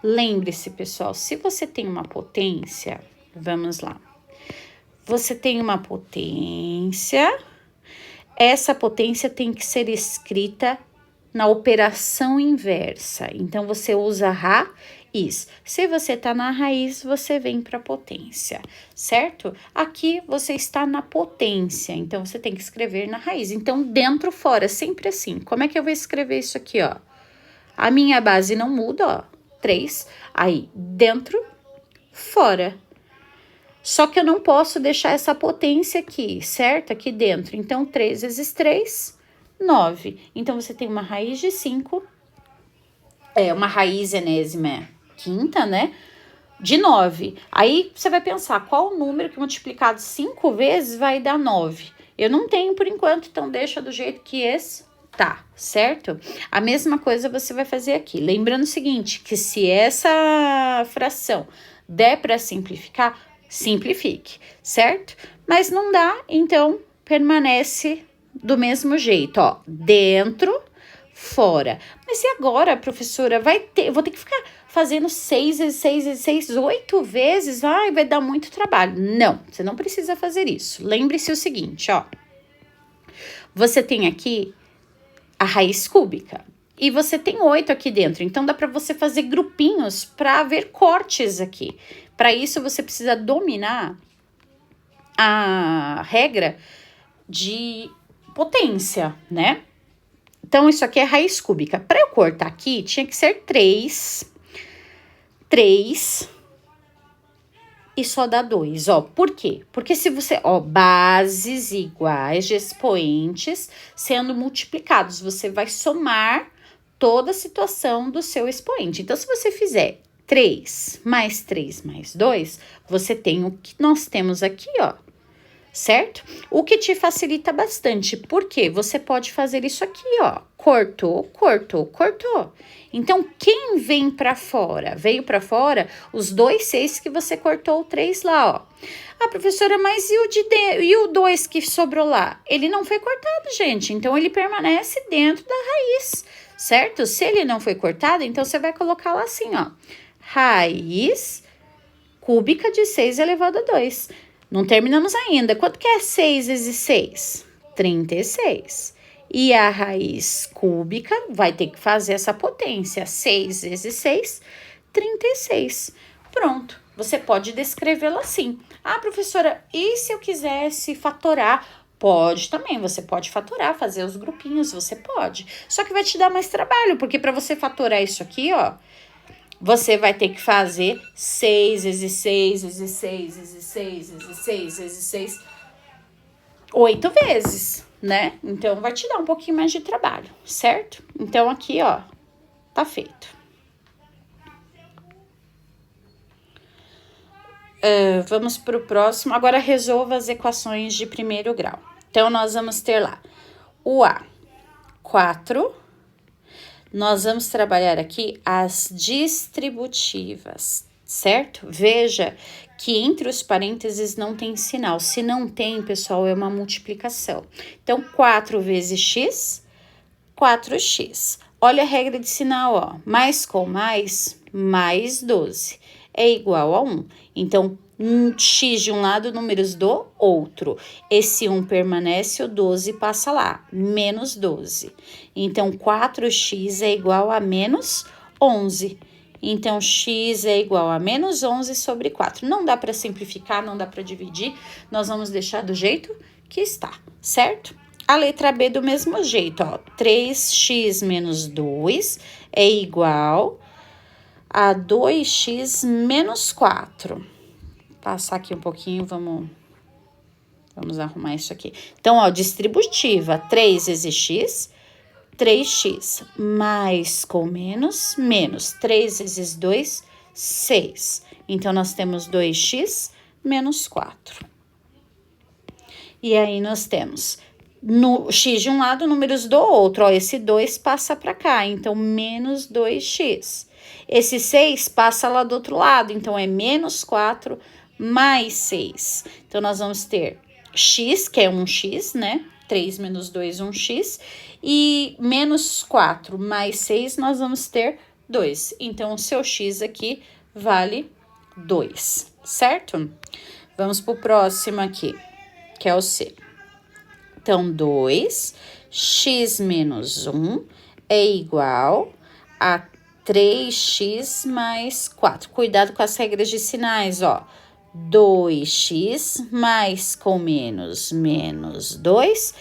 S1: Lembre-se, pessoal, se você tem uma potência, vamos lá. Você tem uma potência, essa potência tem que ser escrita na operação inversa. Então, você usa raiz. Se você tá na raiz, você vem para potência, certo? Aqui você está na potência, então você tem que escrever na raiz. Então, dentro, fora, sempre assim. Como é que eu vou escrever isso aqui, ó? A minha base não muda, ó, 3. Aí, dentro, fora. Só que eu não posso deixar essa potência aqui, certo? Aqui dentro. Então, 3 vezes 3, 9. Então, você tem uma raiz de 5, uma raiz enésima quinta, né? De 9. Aí, você vai pensar, qual o número que multiplicado 5 vezes vai dar 9? Eu não tenho por enquanto, então deixa do jeito que está, certo? A mesma coisa você vai fazer aqui. Lembrando o seguinte, que se essa fração der para simplificar, simplifique, certo? Mas não dá, então permanece do mesmo jeito, ó, dentro, fora. Mas e agora, professora? Vou ter que ficar fazendo 6 vezes 6 vezes 6, 8 vezes? Ai, vai dar muito trabalho. Não, você não precisa fazer isso. Lembre-se o seguinte, ó. Você tem aqui a raiz cúbica e você tem 8 aqui dentro. Então, dá para você fazer grupinhos para haver cortes aqui. Para isso, você precisa dominar a regra de potência, né? Então, isso aqui é raiz cúbica. Para eu cortar aqui, tinha que ser 3 e só dá 2, ó. Por quê? Porque se você, ó, bases iguais de expoentes sendo multiplicados, você vai somar toda a situação do seu expoente. Então, se você fizer 3 mais 2, você tem o que nós temos aqui, ó, certo? O que te facilita bastante, porque você pode fazer isso aqui, ó, cortou. Então, quem vem para fora? Veio para fora os 2 6 que você cortou o 3 lá, ó. Ah, professora, mas e o 2 que sobrou lá? Ele não foi cortado, gente, então ele permanece dentro da raiz, certo? Se ele não foi cortado, então você vai colocar lá assim, ó, raiz cúbica de 6 elevado a 2. Não terminamos ainda. Quanto que é 6 vezes 6? 36. E a raiz cúbica vai ter que fazer essa potência. 6 vezes 6, 36. Pronto. você pode descrevê-la assim. Ah, professora, e se eu quisesse fatorar? Pode também, você pode fatorar, fazer os grupinhos, você pode. Só que vai te dar mais trabalho, porque para você fatorar isso aqui, ó, você vai ter que fazer 6 vezes 6 vezes 6 vezes 6 vezes 6 vezes 6, 8 vezes, né? Então, vai te dar um pouquinho mais de trabalho, certo? Então, aqui, ó, tá feito. Vamos para o próximo. Agora, resolva as equações de primeiro grau. Então, nós vamos ter lá o A, 4. Nós vamos trabalhar aqui as distributivas, certo? Veja que entre os parênteses não tem sinal. Se não tem, pessoal, é uma multiplicação. Então, 4 vezes x, 4x. Olha a regra de sinal, ó. Mais com mais 12. É igual a 1. Então, x de um lado, números do outro. Esse 1 permanece, o 12 passa lá, menos 12. Então, 4x é igual a menos 11. Então, x é igual a menos 11 sobre 4. Não dá para simplificar, não dá para dividir. Nós vamos deixar do jeito que está, certo? A letra B do mesmo jeito, ó. 3x menos 2 é igual a 2x menos 4. Passar aqui um pouquinho, vamos arrumar isso aqui. Então, ó, distributiva, 3 vezes x, 3x, mais com menos, menos. 3 vezes 2, 6. Então, nós temos 2x menos 4. E aí, nós temos no x de um lado, números do outro. Ó, esse 2 passa para cá, então, menos 2x. Esse 6 passa lá do outro lado, então, é menos 4 mais 6. Então, nós vamos ter x, que é 1x, né? 3 menos 2, 1x. E menos 4 mais 6, nós vamos ter 2. Então, o seu x aqui vale 2, certo? Vamos pro próximo aqui, que é o C. Então, 2x menos 1 é igual a 3x mais 4. Cuidado com as regras de sinais, ó. 2x mais com menos, menos 2,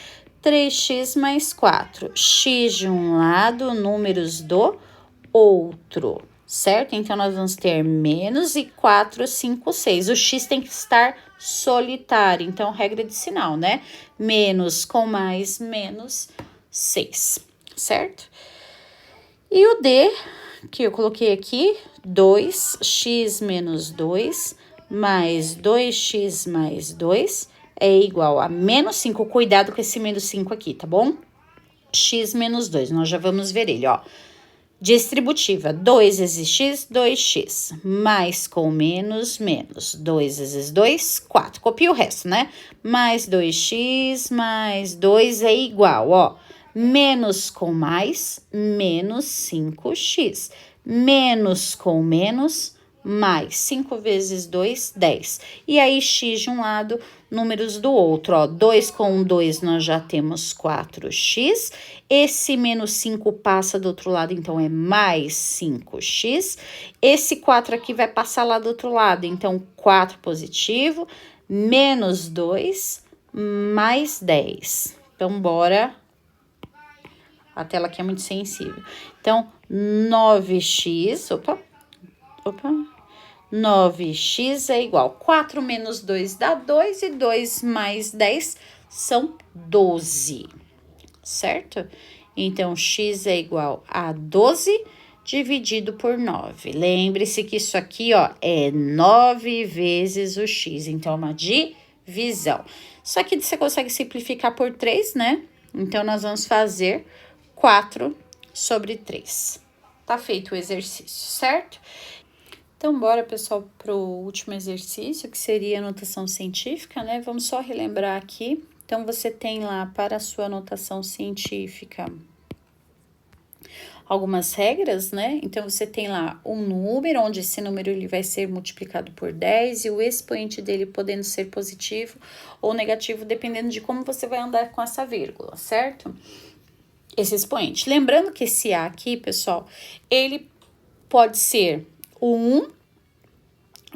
S1: 3x mais 4. X de um lado, números do outro, certo? Então, nós vamos ter menos e 4, 5, 6. O x tem que estar solitário, então, regra de sinal, né? Menos com mais, menos 6, certo? E o D, que eu coloquei aqui, 2x menos 2 mais 2x mais 2 é igual a menos 5. Cuidado com esse menos 5 aqui, tá bom? X menos 2, nós já vamos ver ele, ó. Distributiva, 2 vezes x, 2x, mais com menos, menos, 2 vezes 2, 4. Copia o resto, né? Mais 2x, mais 2 é igual, ó. Menos com mais, menos 5x. Menos com menos, mais 5 vezes 2, 10. E aí, x de um lado, números do outro, ó. 2 com 2, nós já temos 4x. Esse menos 5 passa do outro lado, então, é mais 5x. Esse 4 aqui vai passar lá do outro lado, então, 4 positivo, menos 2, mais 10. Então, bora. A tela aqui é muito sensível. Então, 9x, opa, 9x é igual, 4 menos 2 dá 2 e 2 mais 10 são 12, certo? Então, x é igual a 12 dividido por 9. Lembre-se que isso aqui, ó, é 9 vezes o x, então, é uma divisão. Só que você consegue simplificar por 3, né? Então, nós vamos fazer 4 sobre 3. Tá feito o exercício, certo? Então, bora, pessoal, pro último exercício, que seria a notação científica, né? Vamos só relembrar aqui. Então, você tem lá para a sua notação científica algumas regras, né? Então, você tem lá um número, onde esse número ele vai ser multiplicado por 10 e o expoente dele podendo ser positivo ou negativo, dependendo de como você vai andar com essa vírgula, certo? Esse expoente. Lembrando que esse A aqui, pessoal, ele pode ser o 1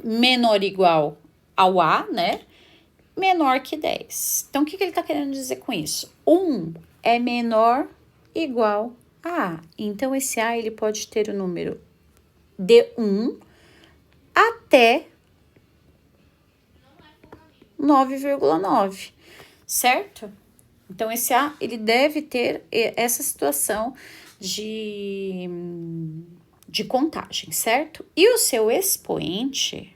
S1: menor ou igual ao A, né? Menor que 10. Então, o que ele está querendo dizer com isso? 1 é menor ou igual a A. Então, esse A, ele pode ter o número de 1 até 9,9, certo? Então, esse A, ele deve ter essa situação de contagem, certo? E o seu expoente,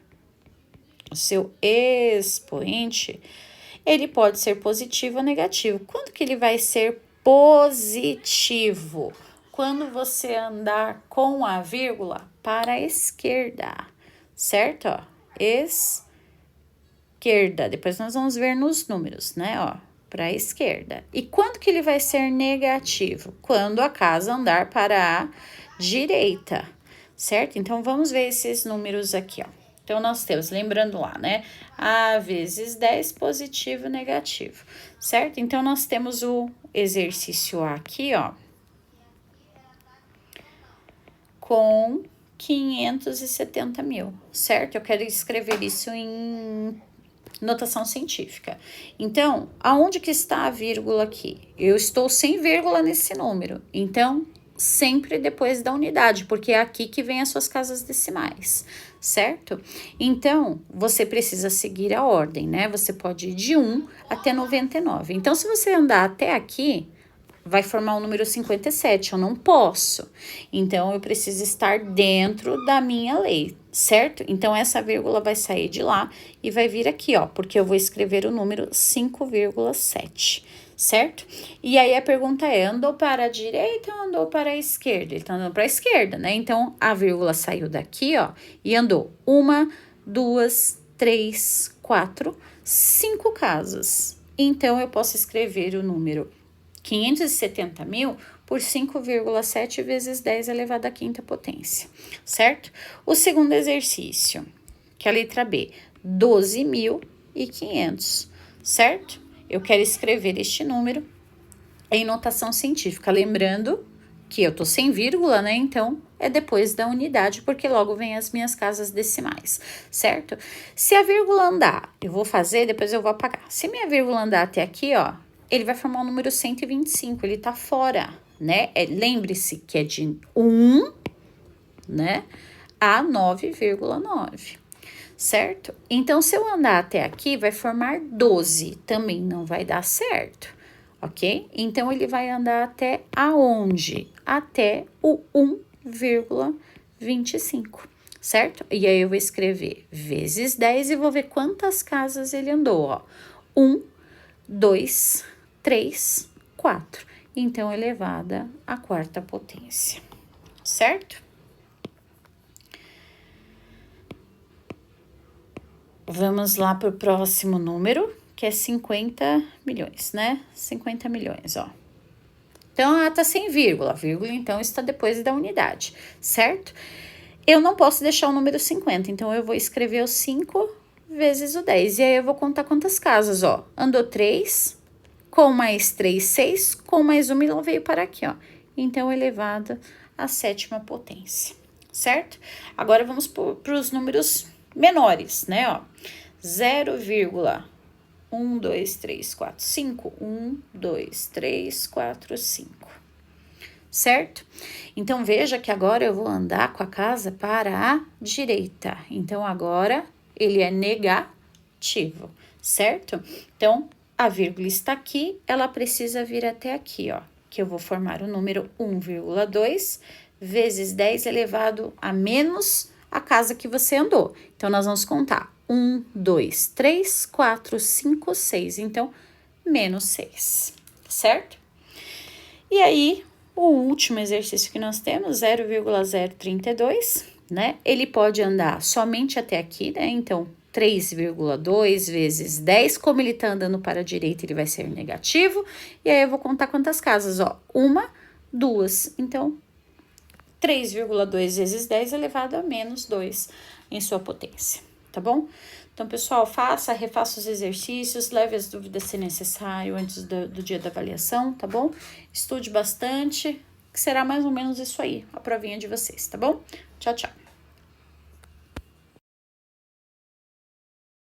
S1: ele pode ser positivo ou negativo. Quando que ele vai ser positivo? Quando você andar com a vírgula para a esquerda, certo? Ó, esquerda. Depois nós vamos ver nos números, né? Ó, para a esquerda. E quando que ele vai ser negativo? Quando a casa andar para a direita, certo? Então, vamos ver esses números aqui, ó. Então, nós temos, lembrando lá, né? A vezes 10, positivo e negativo, certo? Então, nós temos o exercício A aqui, ó, com 570 mil, certo? Eu quero escrever isso em notação científica. Então, aonde que está a vírgula aqui? Eu estou sem vírgula nesse número. Então, sempre depois da unidade, porque é aqui que vem as suas casas decimais, certo? Então, você precisa seguir a ordem, né? Você pode ir de 1 até 99. Então, se você andar até aqui, vai formar o número 57, eu não posso. Então, eu preciso estar dentro da minha lei, certo? Então, essa vírgula vai sair de lá e vai vir aqui, ó, porque eu vou escrever o número 5,7, certo? E aí, a pergunta é, andou para a direita ou andou para a esquerda? Ele tá andando para a esquerda, né? Então, a vírgula saiu daqui, ó, e andou 1, 2, 3, 4, 5 casas. Então, eu posso escrever o número 570 mil por 5,7 vezes 10 elevado à quinta potência, certo? O segundo exercício, que é a letra B, 12.500, certo? Eu quero escrever este número em notação científica, lembrando que eu tô sem vírgula, né? Então, é depois da unidade, porque logo vem as minhas casas decimais, certo? Se a vírgula andar, eu vou fazer, depois eu vou apagar. Se minha vírgula andar até aqui, ó, ele vai formar o número 125, ele tá fora, né? Lembre-se que é de 1, né, a 9,9, certo? Então, se eu andar até aqui, vai formar 12, também não vai dar certo, ok? Então, ele vai andar até aonde? Até o 1,25, certo? E aí, eu vou escrever vezes 10 e vou ver quantas casas ele andou, ó. 1, 2, 3, 4. Então, elevada à quarta potência, certo? Vamos lá para o próximo número, que é 50 milhões, né? 50 milhões, ó. Então, ela tá sem vírgula. Vírgula, então, está depois da unidade, certo? Eu não posso deixar o número 50, então, eu vou escrever o 5 vezes o 10. E aí, eu vou contar quantas casas, ó. Andou 3, com mais 3, 6, com mais 1, ele veio para aqui, ó. Então, elevado à sétima potência, certo? Agora, vamos para os números menores, né, ó. 0,1, 2, 3, 4, 5. 1, 2, 3, 4, 5. Certo? Então, veja que agora eu vou andar com a casa para a direita. Então, agora ele é negativo, certo? Então, a vírgula está aqui, ela precisa vir até aqui, ó. Que eu vou formar o número 1,2 vezes 10 elevado a menos a casa que você andou. Então, nós vamos contar 1, 2, 3, 4, 5, 6. Então, menos 6, certo? E aí, o último exercício que nós temos, 0,032, né? Ele pode andar somente até aqui, né? Então, 3,2 vezes 10, como ele tá andando para a direita, ele vai ser negativo. E aí, eu vou contar quantas casas, ó. 1, 2. Então, 3,2 vezes 10 elevado a menos 2 em sua potência, tá bom? Então, pessoal, refaça os exercícios, leve as dúvidas se necessário antes do dia da avaliação, tá bom? Estude bastante, que será mais ou menos isso aí, a provinha de vocês, tá bom? Tchau, tchau.